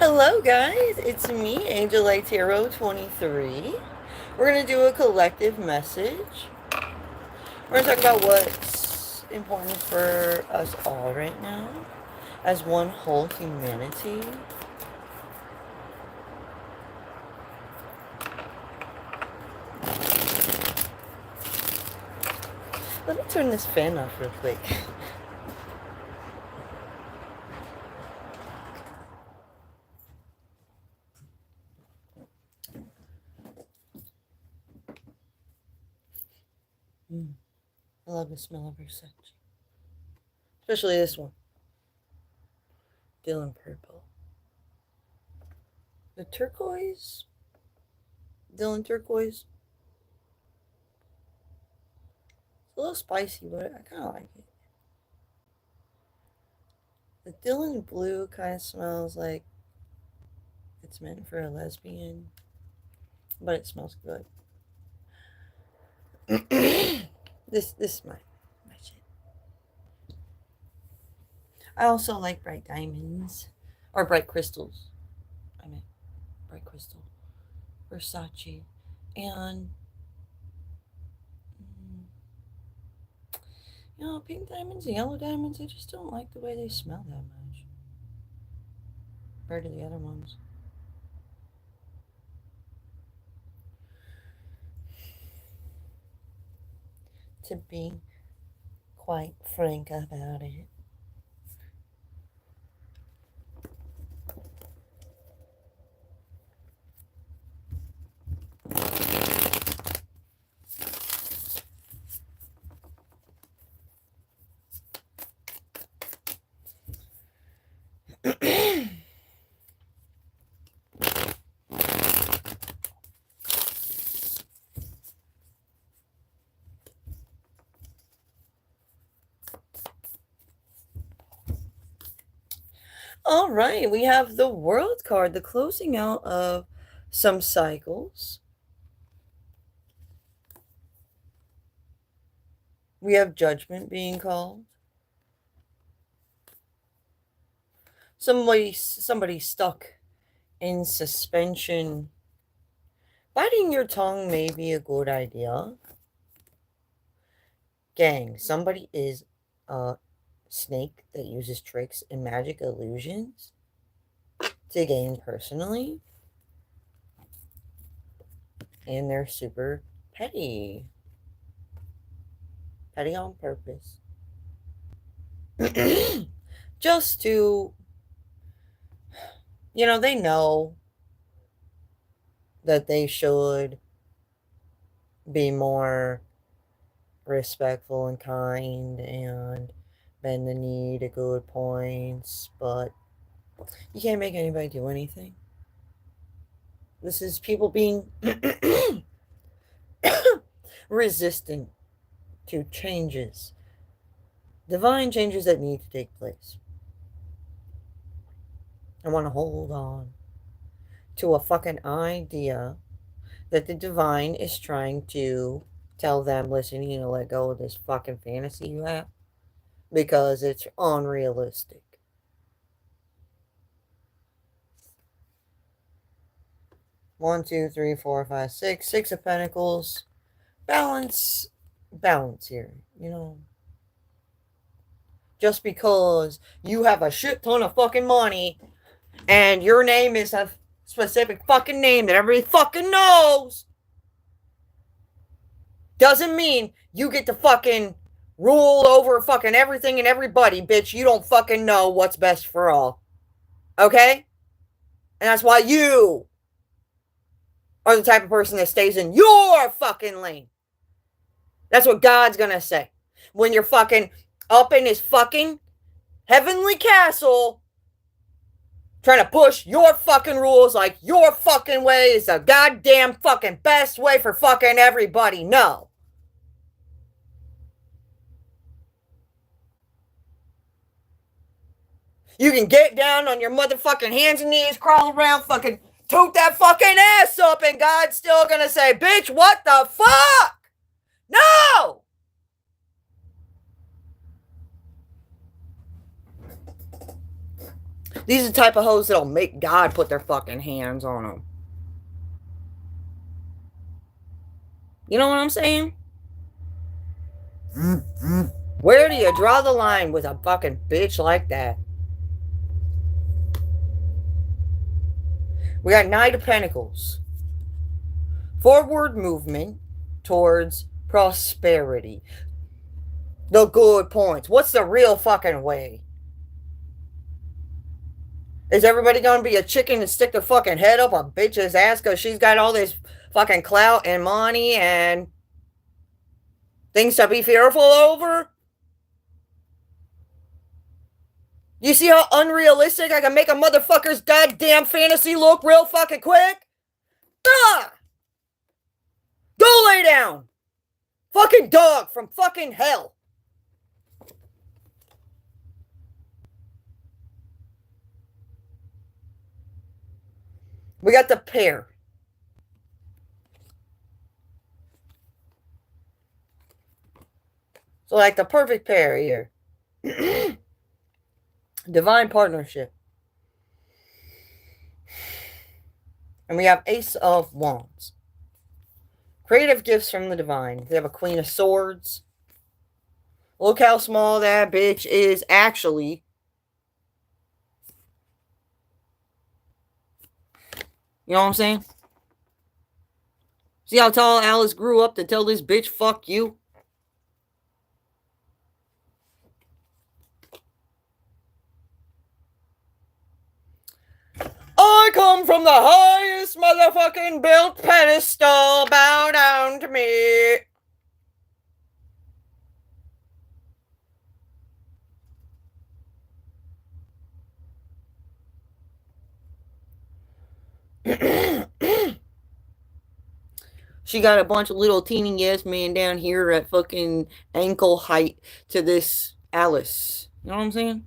Hello, guys. It's me, Angel Light Tarot 23. We're going to do a collective message. We're going to talk about what's important for us all right now as one whole humanity. Let me turn this fan off real quick. I love the smell of her scent. Especially this one. Dylan Purple. The turquoise? Dylan Turquoise? It's a little spicy, but I kind of like it. The Dylan Blue kind of smells like it's meant for a lesbian, but it smells good. this is my shit. I also like bright diamonds or bright crystals. I meant bright crystal, Versace, and pink diamonds and yellow diamonds. I just don't like the way they smell that much compared to the other ones. To be quite frank about it. All right, we have the World card, the closing out of some cycles. We have Judgment being called. Somebody stuck in suspension. Biting your tongue may be a good idea. Gang, somebody is a snake that uses tricks and magic illusions to gain personally. And they're super petty. Petty on purpose. Just to, they know that they should be more respectful and kind and bend the knee to good points, but you can't make anybody do anything. This is people being resistant to changes, divine changes that need to take place. I want to hold on to a fucking idea that the divine is trying to tell them, listen, you need to let go of this fucking fantasy you have because it's unrealistic. One, two, three, four, five, six. Six of Pentacles. Balance here, Just because you have a shit ton of fucking money and your name is a specific fucking name that everybody fucking knows doesn't mean you get to fucking rule over fucking everything and everybody, bitch. You don't fucking know what's best for all. Okay? And that's why you are the type of person that stays in your fucking lane. That's what God's gonna say. When you're fucking up in his fucking heavenly castle trying to push your fucking rules like your fucking way is the goddamn fucking best way for fucking everybody. No. You can get down on your motherfucking hands and knees, crawl around, fucking toot that fucking ass up, and God's still gonna say, bitch, what the fuck? No! These are the type of hoes that'll make God put their fucking hands on them. You know what I'm saying? Where do you draw the line with a fucking bitch like that? We got Knight of Pentacles. Forward movement towards prosperity. The good points. What's the real fucking way? Is everybody gonna be a chicken and stick their fucking head up a bitch's ass because she's got all this fucking clout and money and things to be fearful over? You see how unrealistic I can make a motherfucker's goddamn fantasy look real fucking quick? Ah! Go lay down! Fucking dog from fucking hell. We got the pair. So like the perfect pair here. Divine partnership. And we have Ace of Wands. Creative gifts from the divine. We have a Queen of Swords. Look how small that bitch is actually. You know what I'm saying? See how tall Alice grew up to tell this bitch, fuck you? I come from the highest motherfucking built pedestal. Bow down to me. She got a bunch of little teeny yes men down here at fucking ankle height to this Alice. You know what I'm saying?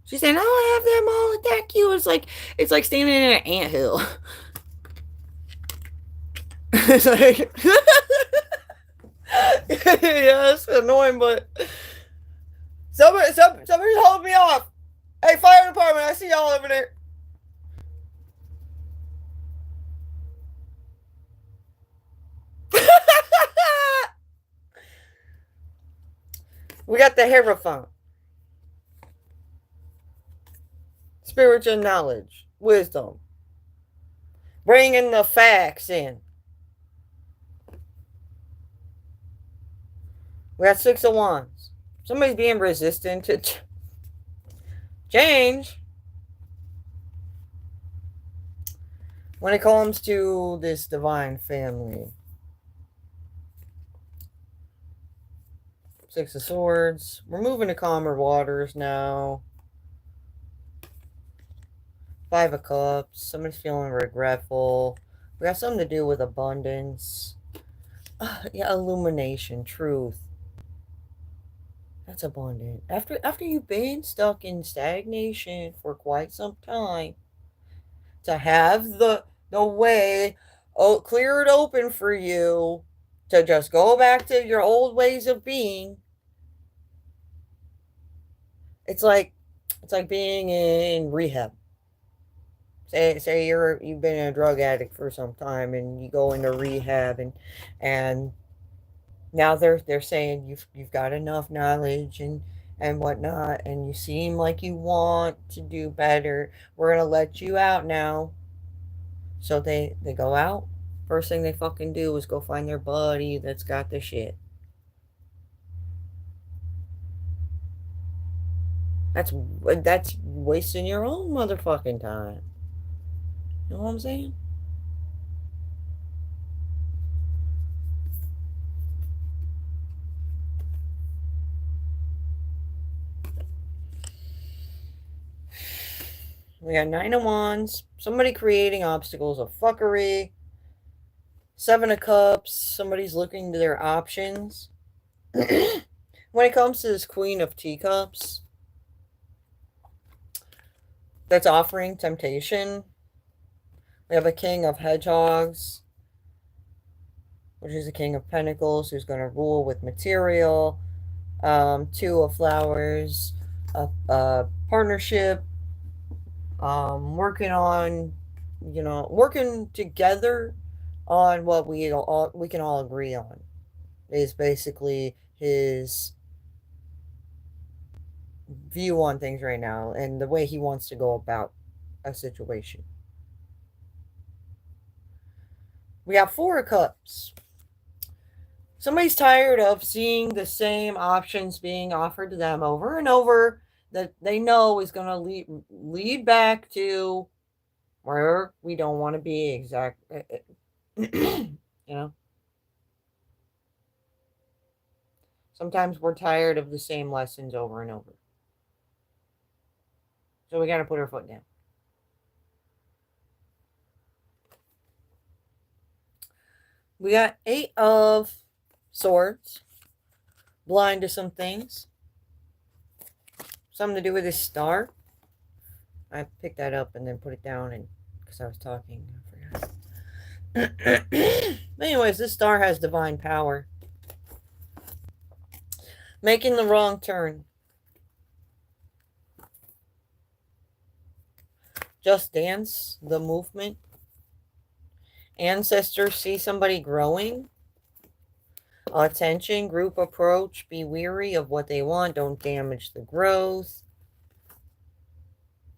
She's saying, I'll have them all attack you. It's like standing in an anthill. It's like yeah, it's annoying, but somebody's holding me off. Hey, fire department, I see y'all over there. We got the Hierophant. Spiritual knowledge, wisdom. Bringing the facts in. We got Six of Wands. Somebody's being resistant to change. When it comes to this divine family. Six of Swords. We're moving to calmer waters now. Five of Cups. Somebody's feeling regretful. We got something to do with abundance. Yeah, illumination, truth. That's abundant. After you've been stuck in stagnation for quite some time, to have the way cleared open for you to just go back to your old ways of being. It's like being in rehab. Say you've been a drug addict for some time and you go into rehab and now they're saying you've got enough knowledge and whatnot, and you seem like you want to do better. We're gonna let you out now. So they go out. First thing they fucking do is go find their buddy that's got the shit. That's wasting your own motherfucking time. You know what I'm saying? We got Nine of Wands. Somebody creating obstacles of fuckery. Seven of Cups. Somebody's looking to their options. When it comes to this Queen of Teacups, that's offering temptation. We have a King of Hedgehogs, which is a King of Pentacles, who's going to rule with material. Two of Flowers, a partnership, working on, working together on what we can all agree on is basically his view on things right now and the way he wants to go about a situation. We got Four of Cups. Somebody's tired of seeing the same options being offered to them over and over that they know is going to lead back to where we don't want to be you know, sometimes we're tired of the same lessons over and over, so we got to put our foot down. We got Eight of Swords, blind to some things, something to do with this star. I picked that up and then put it down, and because I was talking, I forgot. But anyways, this star has divine power. Making the wrong turn. Just Dance, the movement. Ancestors see somebody growing. Attention, group approach. Be wary of what they want. Don't damage the growth.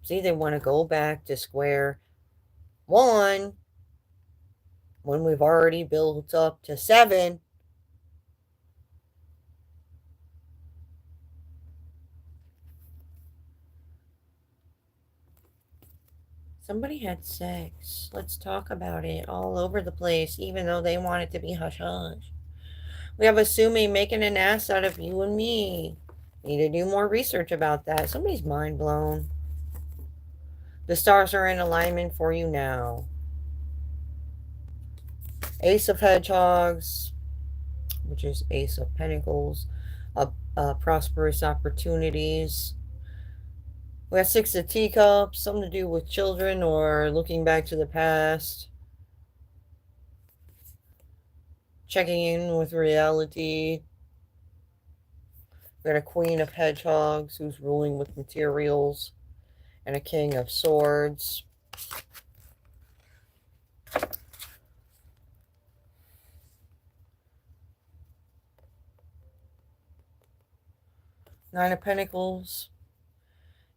See, they want to go back to square one when we've already built up to 7. Somebody had sex. Let's talk about it all over the place, even though they want it to be hush hush. We have assuming making an ass out of you and me. Need to do more research about that. Somebody's mind blown. The stars are in alignment for you now. Ace of Hedgehogs, which is Ace of Pentacles. Prosperous opportunities. We have Six of Teacups, something to do with children or looking back to the past. Checking in with reality. We got a Queen of Hedgehogs who's ruling with materials. And a King of Swords. Nine of Pentacles.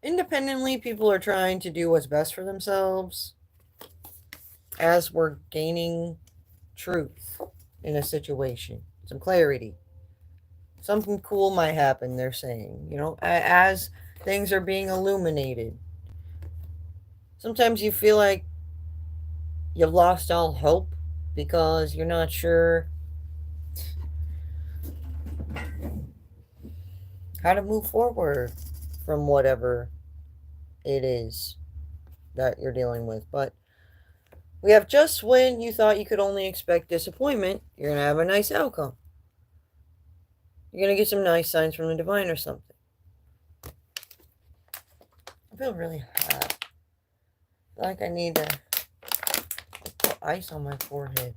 Independently, people are trying to do what's best for themselves as we're gaining truth in a situation. Some clarity. Something cool might happen, they're saying. As things are being illuminated. Sometimes you feel like you've lost all hope because you're not sure how to move forward from whatever it is that you're dealing with. But we have just when you thought you could only expect disappointment, you're going to have a nice outcome. You're going to get some nice signs from the divine or something. I feel really hot. I feel like I need to put ice on my forehead.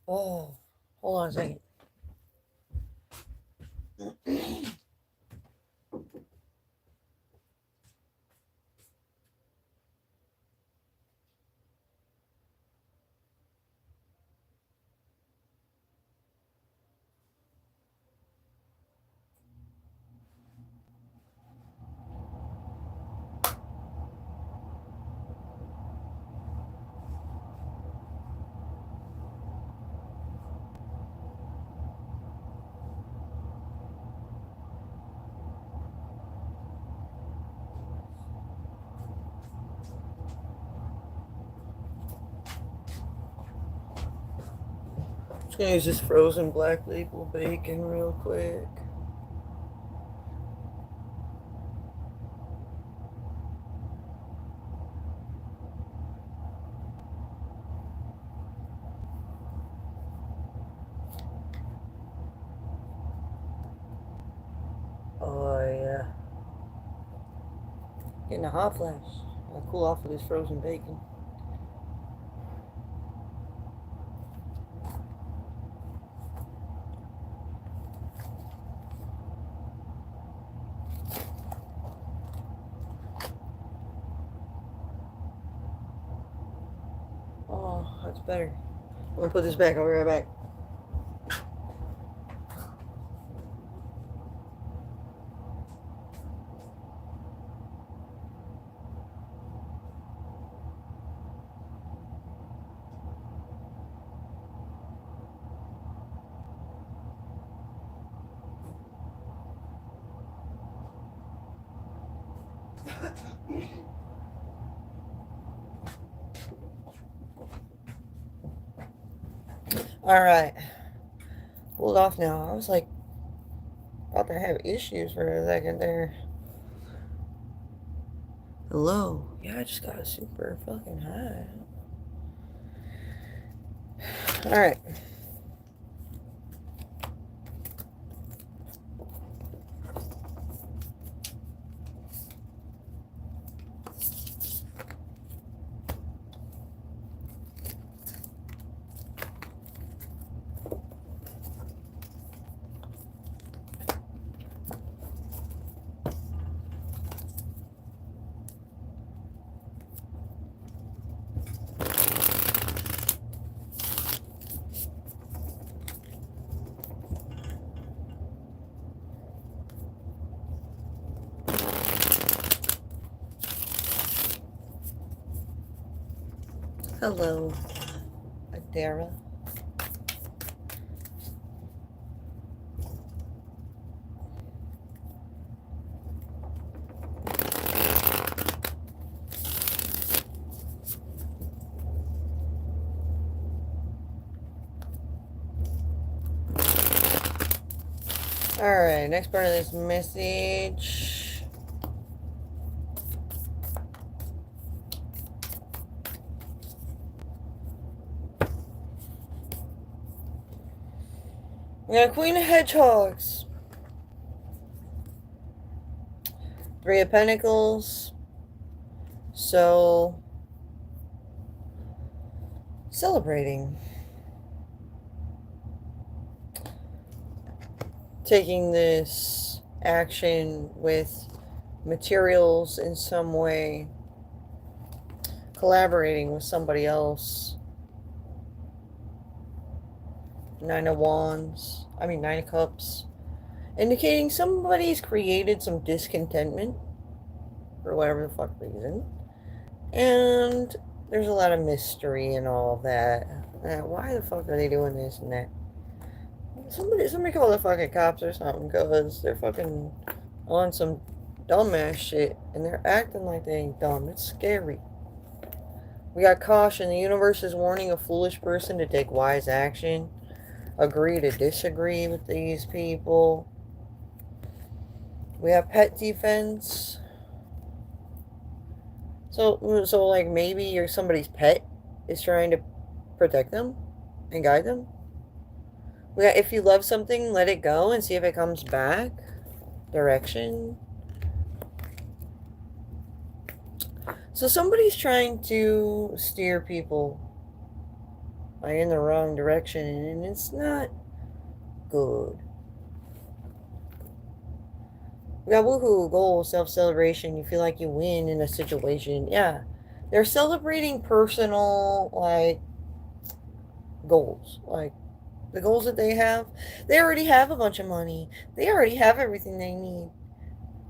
Oh, hold on a second. Just gonna use this frozen black label bacon real quick. Oh yeah. Getting a hot flash. I'll cool off with this frozen bacon. better. I'm gonna put this back. I'll be right back. Alright. Hold off now. I was like about to have issues for a second there. Hello. Yeah, I just got super fucking high. Alright. Hello, Adara. Alright, next part of this message. We got Queen of Hedgehogs. Three of Pentacles. So, celebrating. Taking this action with materials in some way. Collaborating with somebody else. Nine of Wands. Nine of Cups. Indicating somebody's created some discontentment. For whatever the fuck reason. And there's a lot of mystery and all of that. Why the fuck are they doing this and that? Somebody call the fucking cops or something, because they're fucking on some dumbass shit. And they're acting like they ain't dumb. It's scary. We got caution. The universe is warning a foolish person to take wise action. Agree to disagree with these people. We have pet defense. So like maybe you're somebody's pet is trying to protect them and guide them. We got if you love something, let it go and see if it comes back. Direction. So somebody's trying to steer people in the wrong direction, and it's not good. We got woohoo, goal, self-celebration. You feel like you win in a situation. Yeah. They're celebrating personal, goals. Like, the goals that they have. They already have a bunch of money. They already have everything they need.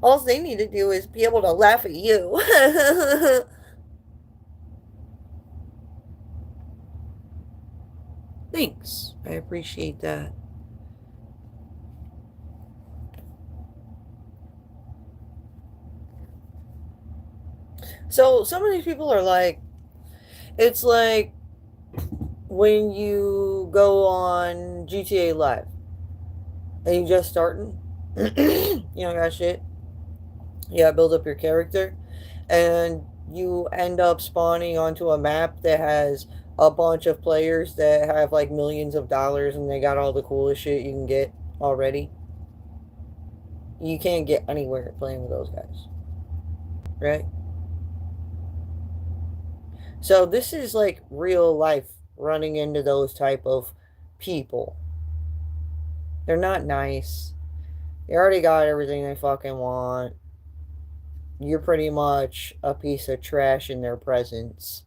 All they need to do is be able to laugh at you. Thanks. I appreciate that. So some of these people are like, it's like when you go on GTA Live and you just starting, you don't got shit. You gotta build up your character, and you end up spawning onto a map that has a bunch of players that have like millions of dollars and they got all the coolest shit you can get already. You can't get anywhere playing with those guys. Right? So this is like real life running into those type of people. They're not nice. They already got everything they fucking want. You're pretty much a piece of trash in their presence.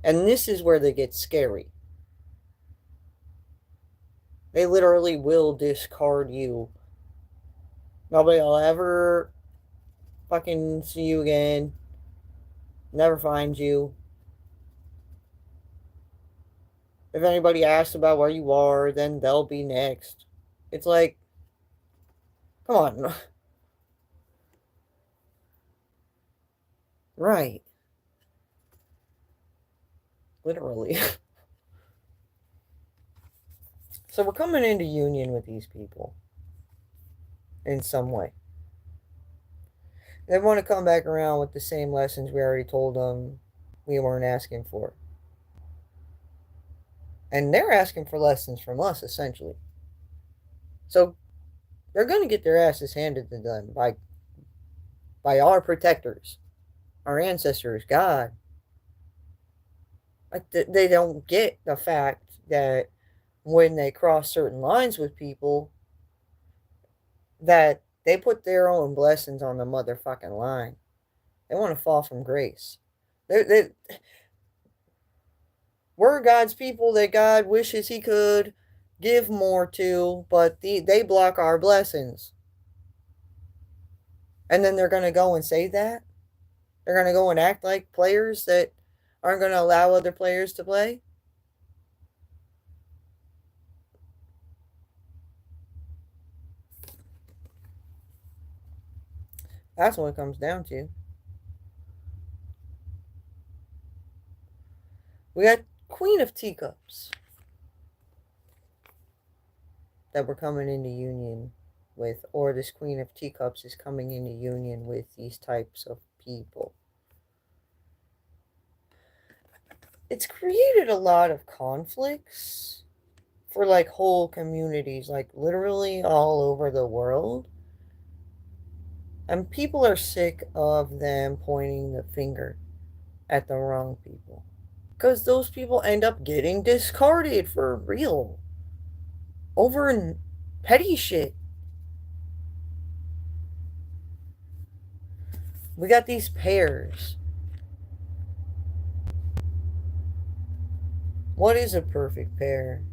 And this is where they get scary. They literally will discard you. Nobody will ever fucking see you again. Never find you. If anybody asks about where you are, then they'll be next. It's like, come on. Right. Literally. So we're coming into union with these people in some way. They want to come back around with the same lessons we already told them we weren't asking for. And they're asking for lessons from us, essentially. So they're going to get their asses handed to them by our protectors, our ancestors, God. Like they don't get the fact that when they cross certain lines with people, that they put their own blessings on the motherfucking line. They want to fall from grace. We're God's people that God wishes He could give more to, but they block our blessings. And then they're going to go and say that? They're going to go and act like players that aren't going to allow other players to play? That's what it comes down to. We got Queen of Teacups that we're coming into union with, or this Queen of Teacups is coming into union with these types of people. It's created a lot of conflicts for like whole communities, like literally all over the world. And people are sick of them pointing the finger at the wrong people. Because those people end up getting discarded for real. Over petty shit. We got these pairs. What is a perfect pair?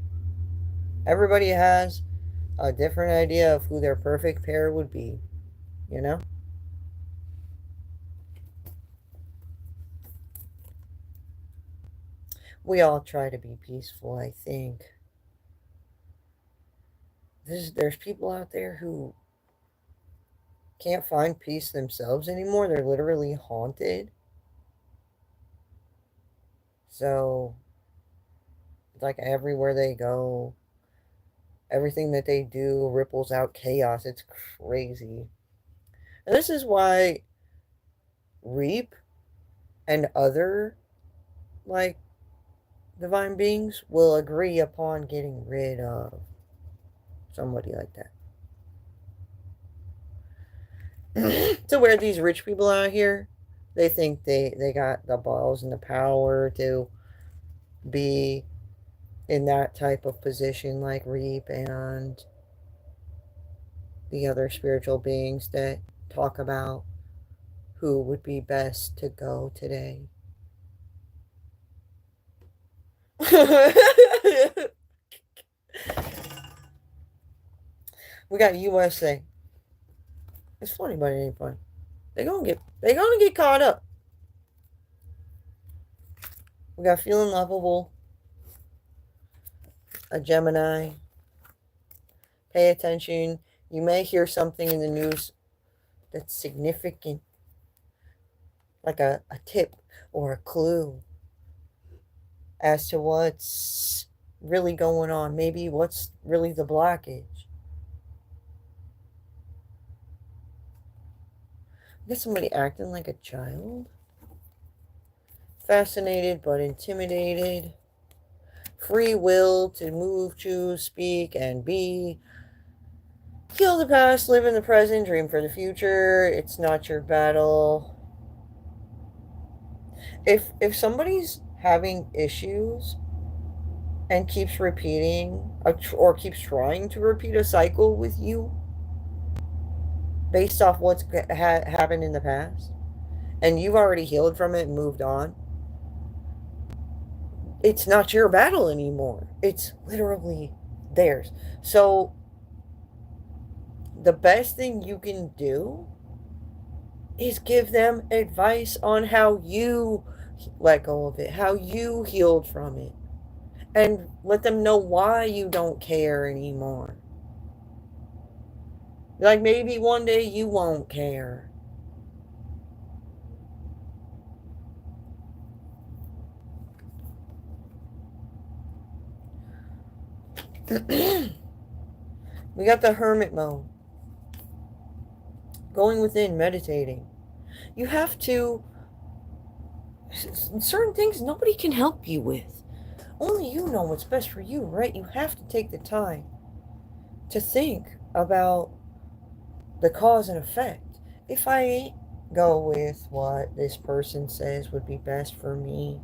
Everybody has a different idea of who their perfect pair would be. You know? We all try to be peaceful, I think. There's people out there who can't find peace themselves anymore. They're literally haunted. So, like everywhere they go, everything that they do ripples out chaos. It's crazy. And this is why Reap and other, like, divine beings will agree upon getting rid of somebody like that. To where these rich people out here, they think they got the balls and the power to be in that type of position like Reap and the other spiritual beings that talk about who would be best to go today. We got USA. It's funny, but it ain't fun. They're gonna get caught up. We got Feeling Lovable, a Gemini. Pay attention. You may hear something in the news that's significant, like a tip or a clue as to what's really going on. Maybe what's really the blockage. I guess somebody acting like a child. Fascinated but intimidated. Free will to move, choose, speak, and be. Kill the past, live in the present, dream for the future. It's not your battle. If somebody's having issues and keeps repeating or keeps trying to repeat a cycle with you based off what's happened in the past, and you've already healed from it and moved on, it's not your battle anymore. It's literally theirs. So the best thing you can do is give them advice on how you let go of it, how you healed from it, and let them know why you don't care anymore. Like maybe one day you won't care. We got the hermit mode. Going within, meditating. You have to. Certain things nobody can help you with. Only you know what's best for you, right? You have to take the time to think about the cause and effect. If I go with what this person says would be best for me,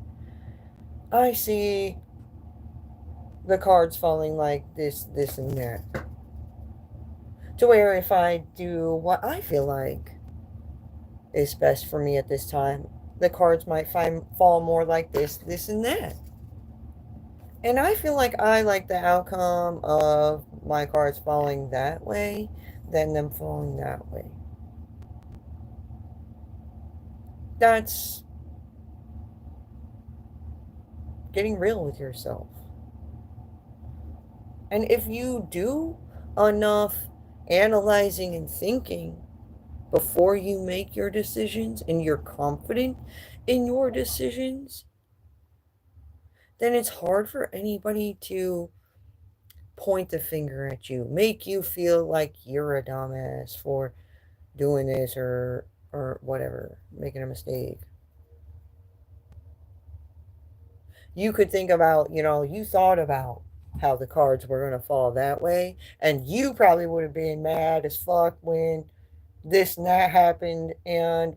I see the cards falling like this, this, and that. To where if I do what I feel like is best for me at this time, the cards might fall more like this, this, and that. And I feel like I like the outcome of my cards falling that way than them falling that way. That's getting real with yourself. And if you do enough analyzing and thinking before you make your decisions and you're confident in your decisions, then it's hard for anybody to point the finger at you, make you feel like you're a dumbass for doing this or whatever, making a mistake. You could think about, you thought about how the cards were going to fall that way, and you probably would have been mad as fuck when this and that happened and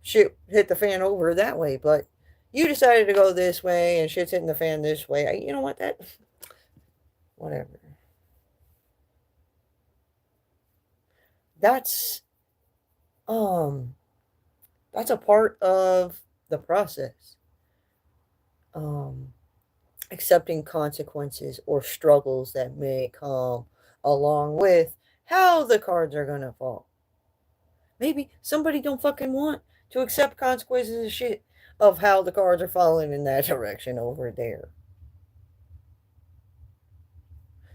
shit hit the fan over that way, but you decided to go this way and shit's hitting the fan this way. You know what, whatever. That's a part of the process. Accepting consequences or struggles that may come along with how the cards are gonna fall. Maybe somebody don't fucking want to accept consequences of shit of how the cards are falling in that direction over there.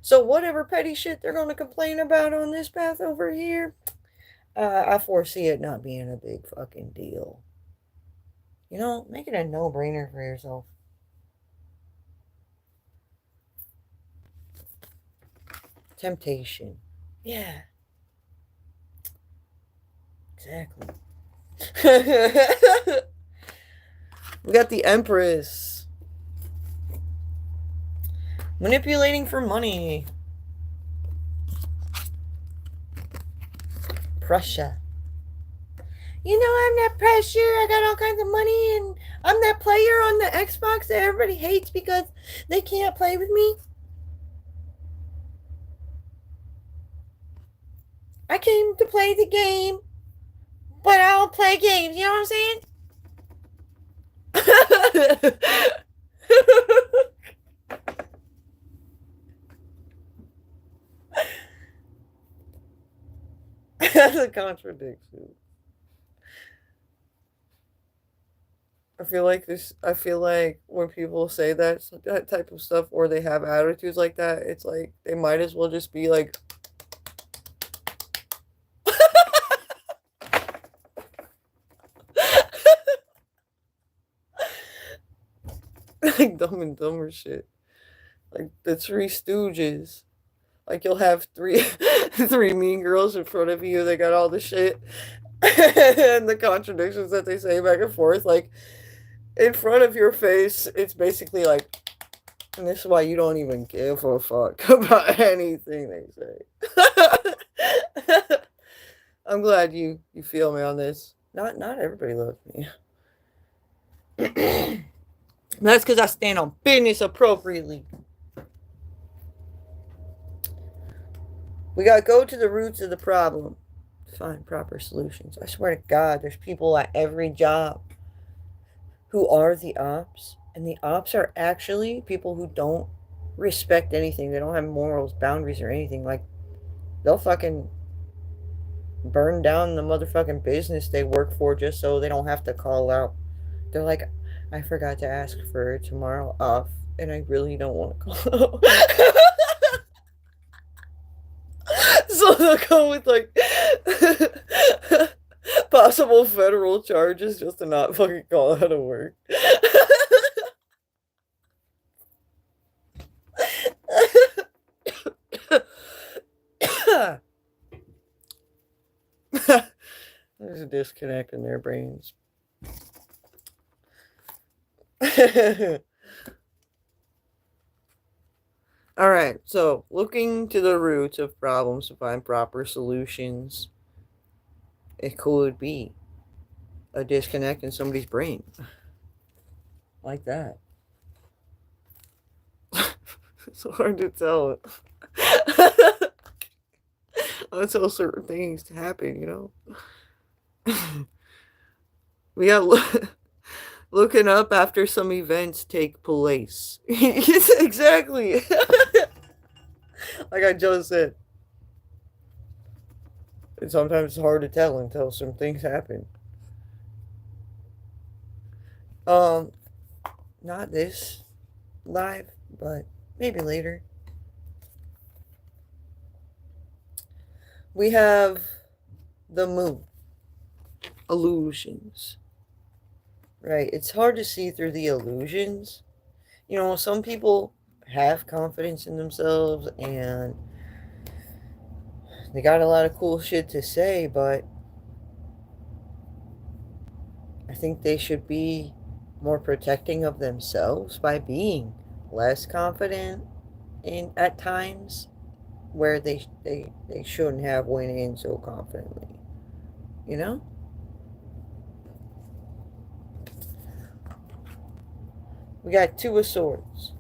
So whatever petty shit they're gonna complain about on this path over here, I foresee it not being a big fucking deal. Make it a no-brainer for yourself. Temptation. Yeah. Exactly. We got the Empress. Manipulating for money. Prussia. I'm that pressure. I got all kinds of money and I'm that player on the Xbox that everybody hates because they can't play with me. I came to play the game, but I don't play games. You know what I'm saying? That's a contradiction. I feel like when people say that type of stuff or they have attitudes like that, it's like they might as well just be like like Dumb and Dumber shit. Like the Three Stooges. Like you'll have three mean girls in front of you. They got all the shit and the contradictions that they say back and forth. Like in front of your face, it's basically like, and this is why you don't even give a fuck about anything they say. I'm glad you feel me on this. Not everybody loves me. That's because I stand on business appropriately. We got to go to the roots of the problem to find proper solutions. I swear to God, there's people at every job who are the ops, and the ops are actually people who don't respect anything. They don't have morals, boundaries, or anything. Like, they'll fucking burn down the motherfucking business they work for just so they don't have to call out. They're like, I forgot to ask for tomorrow off, and I really don't want to call out. So they'll go with like possible federal charges just to not fucking call out of work. There's a disconnect in their brains. Alright, so looking to the roots of problems to find proper solutions, it could be a disconnect in somebody's brain. Like that. It's hard to tell. Until certain things happen, you know? We got looking up after some events take place. Exactly. Like I just said. And sometimes it's hard to tell until some things happen. Not this live, but maybe later. We have the moon. Illusions. Right, it's hard to see through the illusions. You know, some people have confidence in themselves and they got a lot of cool shit to say, but I think they should be more protecting of themselves by being less confident in at times where they shouldn't have went in so confidently. You know? We got Two of Swords.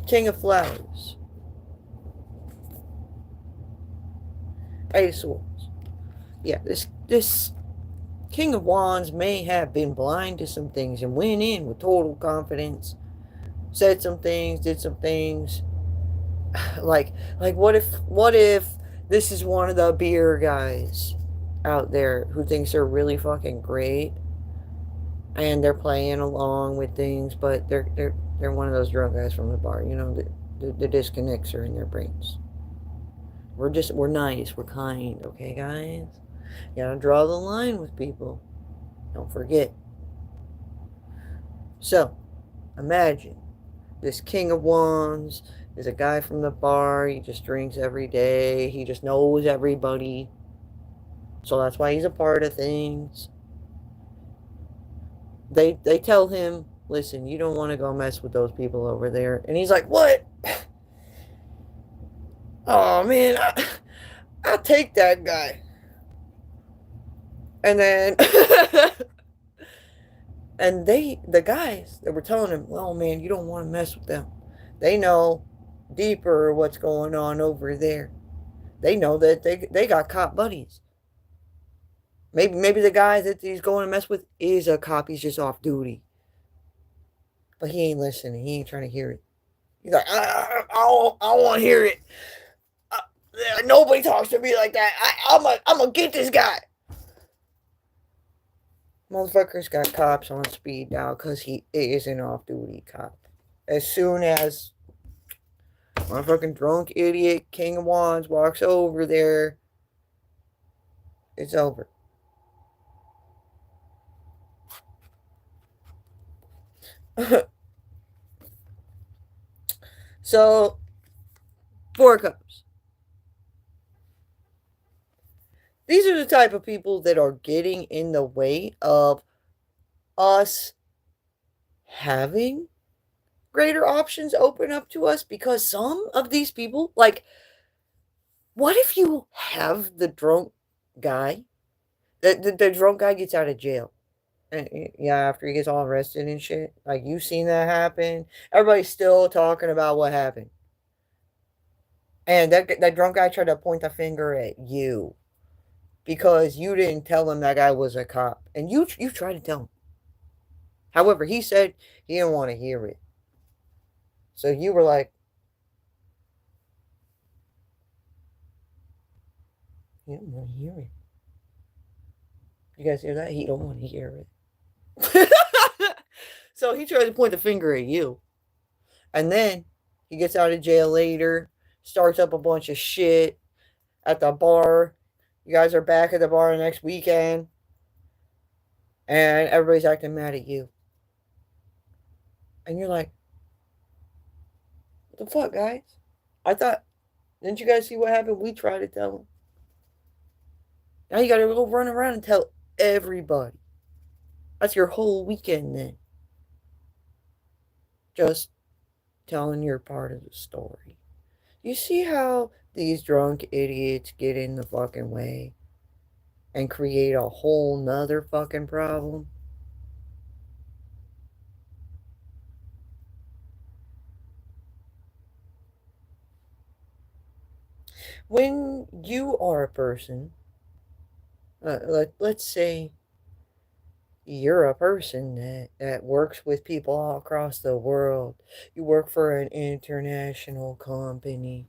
King of Flowers. Eight of Swords. Yeah, this King of Wands may have been blind to some things and went in with total confidence. Said some things, did some things. Like what if this is one of the beer guys out there who thinks they're really fucking great and they're playing along with things, but they're one of those drunk guys from the bar. You know, the disconnects are in their brains. We're nice, we're kind, okay, guys? You gotta draw the line with people. Don't forget. So, imagine this King of Wands is a guy from the bar. He just drinks every day. He just knows everybody. So that's why he's a part of things. They tell him, listen, you don't want to go mess with those people over there. And he's like, what? Oh, man, I'll take that guy. And then, and the guys that were telling him, well, man, you don't want to mess with them. They know deeper what's going on over there. They know that they got cop buddies. Maybe the guy that he's going to mess with is a cop. He's just off duty. But he ain't listening. He ain't trying to hear it. He's like, I don't want to hear it. Nobody talks to me like that. I'm going to get this guy. Motherfucker's got cops on speed dial because he is an off-duty cop. As soon as motherfucking drunk idiot King of Wands walks over there, it's over. So, Four of Cups. These are the type of people that are getting in the way of us having greater options open up to us, because some of these people, like, what if you have the drunk guy, the drunk guy gets out of jail? And, yeah, after he gets all arrested and shit. Like, you've seen that happen. Everybody's still talking about what happened. And that drunk guy tried to point the finger at you because you didn't tell him that guy was a cop. And you tried to tell him. However, he said he didn't want to hear it. So you were like, he don't want to hear it. You guys hear that? He don't want to hear it. So he tries to point the finger at you. And then he gets out of jail later, starts up a bunch of shit at the bar. You guys are back at the bar next weekend. And everybody's acting mad at you. And you're like, what the fuck, guys? I thought, didn't you guys see what happened? We tried to tell them. Now you gotta go run around and tell everybody. That's your whole weekend then. Just telling your part of the story. You see how these drunk idiots get in the fucking way and create a whole nother fucking problem? When you are a person, let's say you're a person that works with people all across the world. You work for an international company.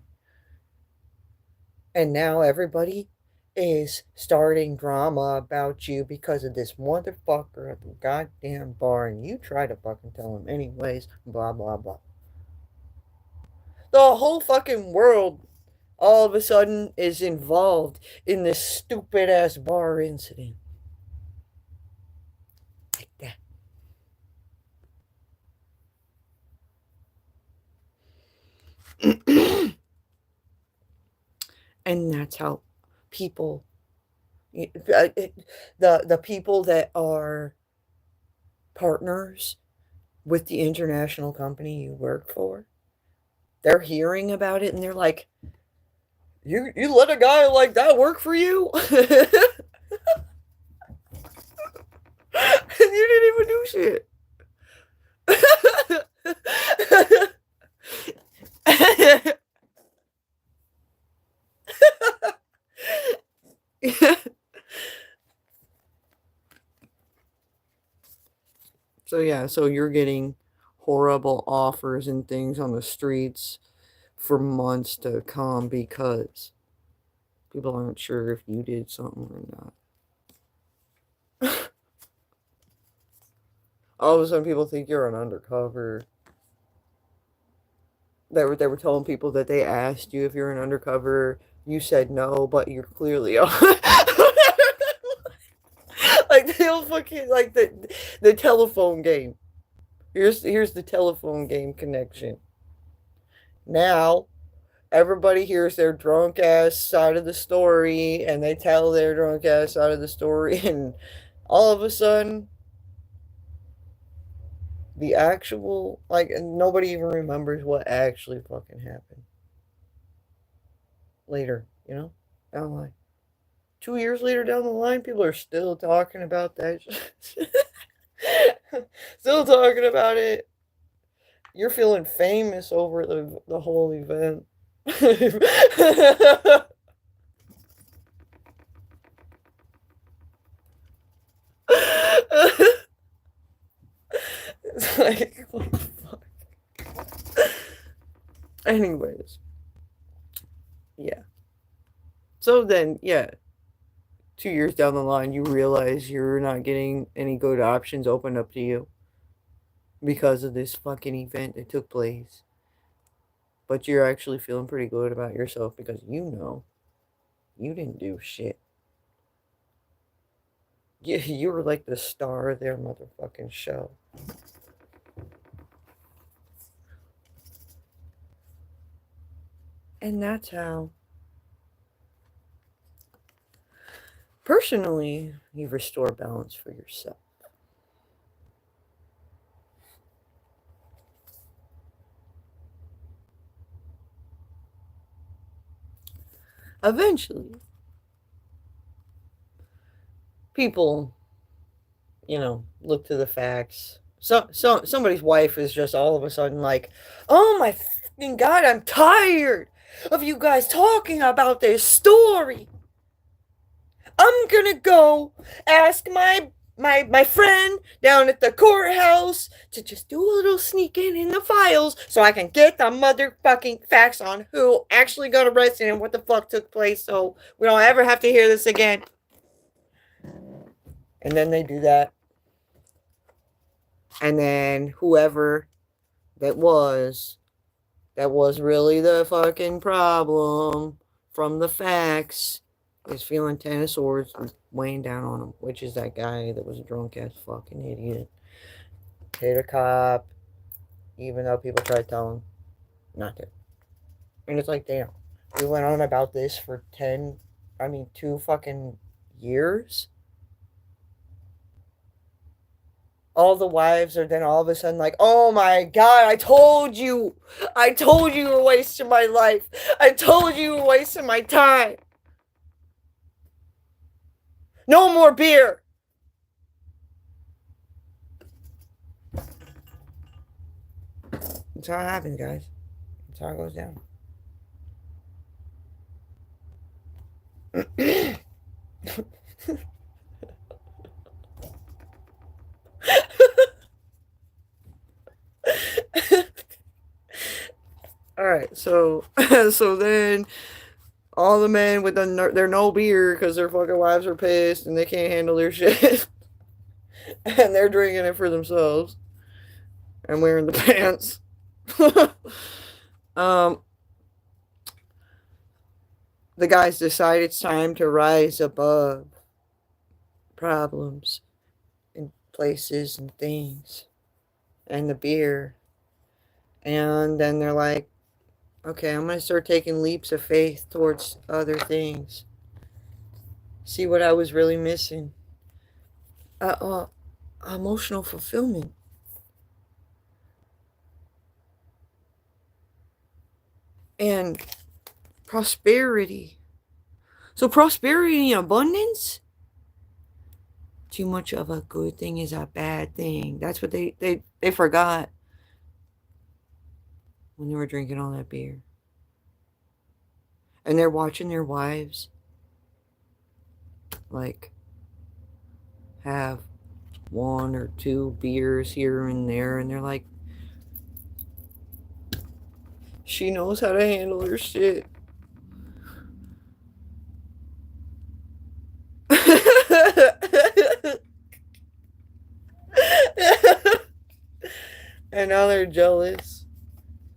And now everybody is starting drama about you because of this motherfucker at the goddamn bar. And you try to fucking tell him anyways. Blah, blah, blah. The whole fucking world all of a sudden is involved in this stupid ass bar incident. Like that. And that's how people, the people that are partners with the international company you work for, they're hearing about it and they're like, you let a guy like that work for you? And you didn't even do shit. So yeah, so you're getting horrible offers and things on the streets for months to come because people aren't sure if you did something or not. All of a sudden people think you're an undercover. They were telling people that they asked you if you're an undercover. You said no, but you're clearly like they'll fucking like the telephone game. Here's the telephone game connection. Now everybody hears their drunk ass side of the story and they tell their drunk ass side of the story, and all of a sudden the actual, like, nobody even remembers what actually fucking happened later, you know, down the line. 2 years later down the line, people are still talking about that shit. Still talking about it. You're feeling famous over the whole event. It's like, what the fuck? Anyways. Yeah. So then, yeah. 2 years down the line, you realize you're not getting any good options opened up to you because of this fucking event that took place. But you're actually feeling pretty good about yourself because you know you didn't do shit. You were like the star of their motherfucking show. And that's how, personally, you restore balance for yourself. Eventually, people, look to the facts. So somebody's wife is just all of a sudden like, oh my fucking God, I'm tired of you guys talking about this story. I'm gonna go ask my my friend down at the courthouse to just do a little sneaking in the files so I can get the motherfucking facts on who actually got arrested and what the fuck took place so we don't ever have to hear this again. And then they do that. And then whoever that was really the fucking problem from the facts is feeling 10 of swords weighing down on him, which is that guy that was a drunk ass fucking idiot. Hit a cop, even though people tried to tell him not to. And it's like, damn, we went on about this for 2 fucking years. All the wives are then all of a sudden like, oh my god, I told you you were wasting my life. I told you were wasting my time. No more beer. That's how it happens, guys. That's how it goes down. All right, so then all the men with their no beer because their fucking wives are pissed and they can't handle their shit, and they're drinking it for themselves and wearing the pants. The guys decide it's time to rise above problems and places and things and the beer. And then they're like, okay, I'm going to start taking leaps of faith towards other things. See what I was really missing. Emotional fulfillment. And prosperity. So prosperity and abundance? Too much of a good thing is a bad thing. That's what they forgot when they were drinking all that beer. And they're watching their wives like have 1 or 2 beers here and there, and they're like, she knows how to handle her shit. And now they're jealous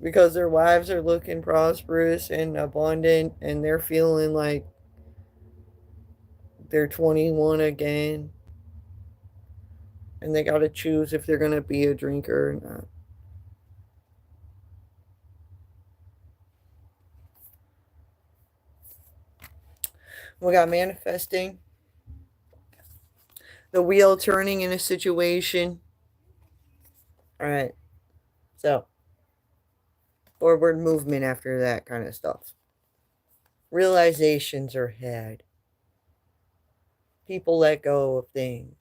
because their wives are looking prosperous and abundant, and they're feeling like they're 21 again. And they got to choose if they're going to be a drinker or not. We got manifesting, the wheel turning in a situation. All right. So, forward movement after that kind of stuff. Realizations are had. People let go of things.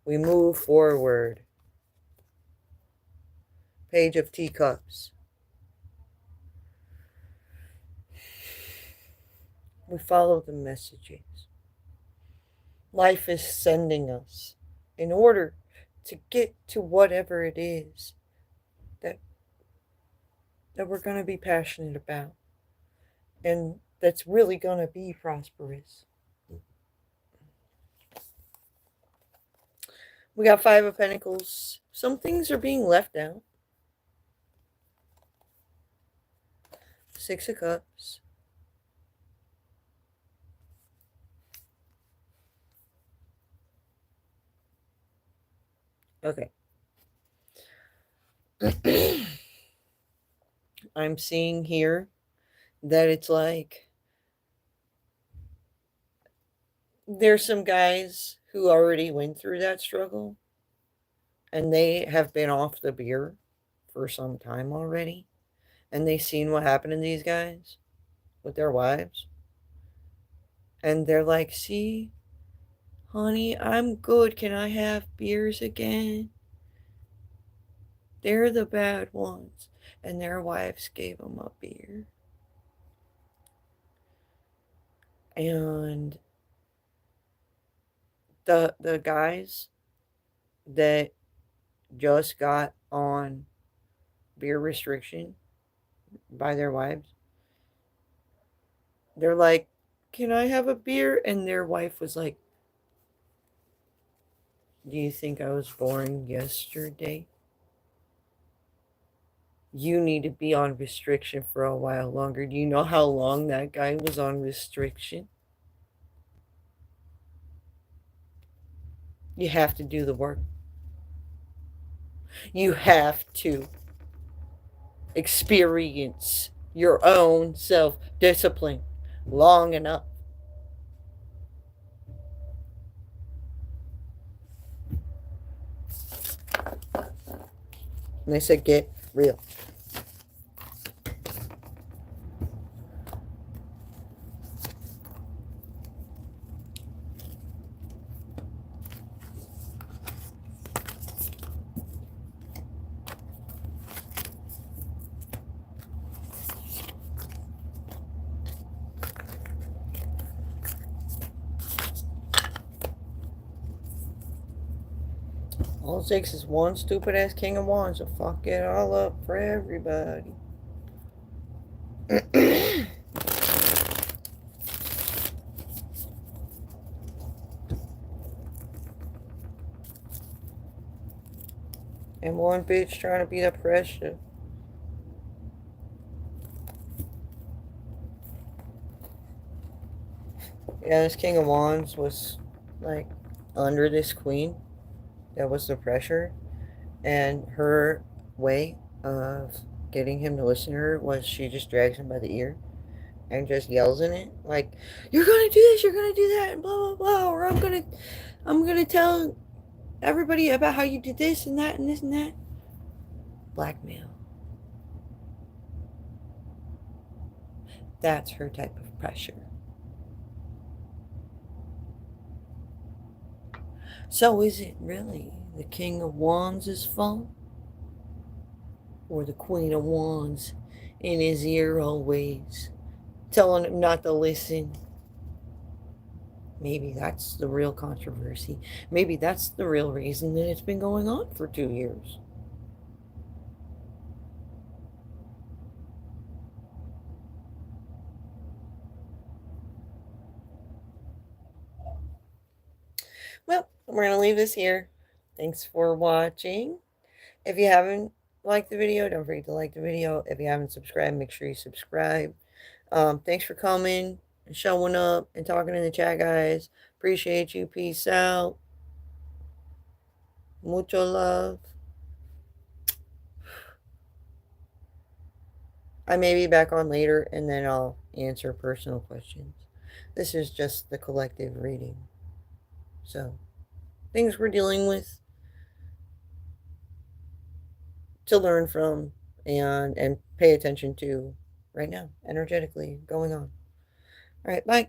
We move forward. Page of Teacups. We follow the messages life is sending us in order to get to whatever it is that we're going to be passionate about and that's really going to be prosperous. We got 5 of Pentacles. Some things are being left out. 6 of Cups. Okay. I'm seeing here that it's like there's some guys who already went through that struggle and they have been off the beer for some time already, and they've seen what happened to these guys with their wives, and they're like, see, honey, I'm good. Can I have beers again? They're the bad ones. And their wives gave them a beer. And the guys that just got on beer restriction by their wives. They're like, "Can I have a beer?" And their wife was like, "Do you think I was born yesterday? You need to be on restriction for a while longer. Do you know how long that guy was on restriction? You have to do the work. You have to experience your own self discipline long enough." And they said, "Get real." All it takes is one stupid ass King of Wands to fuck it all up for everybody. And one bitch trying to be the pressure. Yeah, this King of Wands was like under this queen. That was the pressure. And her way of getting him to listen to her was she just drags him by the ear and just yells in it. Like, "You're gonna do this, you're gonna do that, and blah blah blah, or I'm gonna tell everybody about how you did this and that and this and that." Blackmail. That's her type of pressure. So is it really the King of Wands' fault? Or the Queen of Wands in his ear always, telling him not to listen? Maybe that's the real controversy. Maybe that's the real reason that it's been going on for 2 years. Well, we're going to leave this here. Thanks for watching. If you haven't liked the video, don't forget to like the video. If you haven't subscribed, make sure you subscribe. Thanks for coming and showing up and talking in the chat, guys. Appreciate you. Peace out. Mucho love. I may be back on later and then I'll answer personal questions. This is just the collective reading. So, things we're dealing with to learn from and pay attention to right now, energetically going on. All right, bye.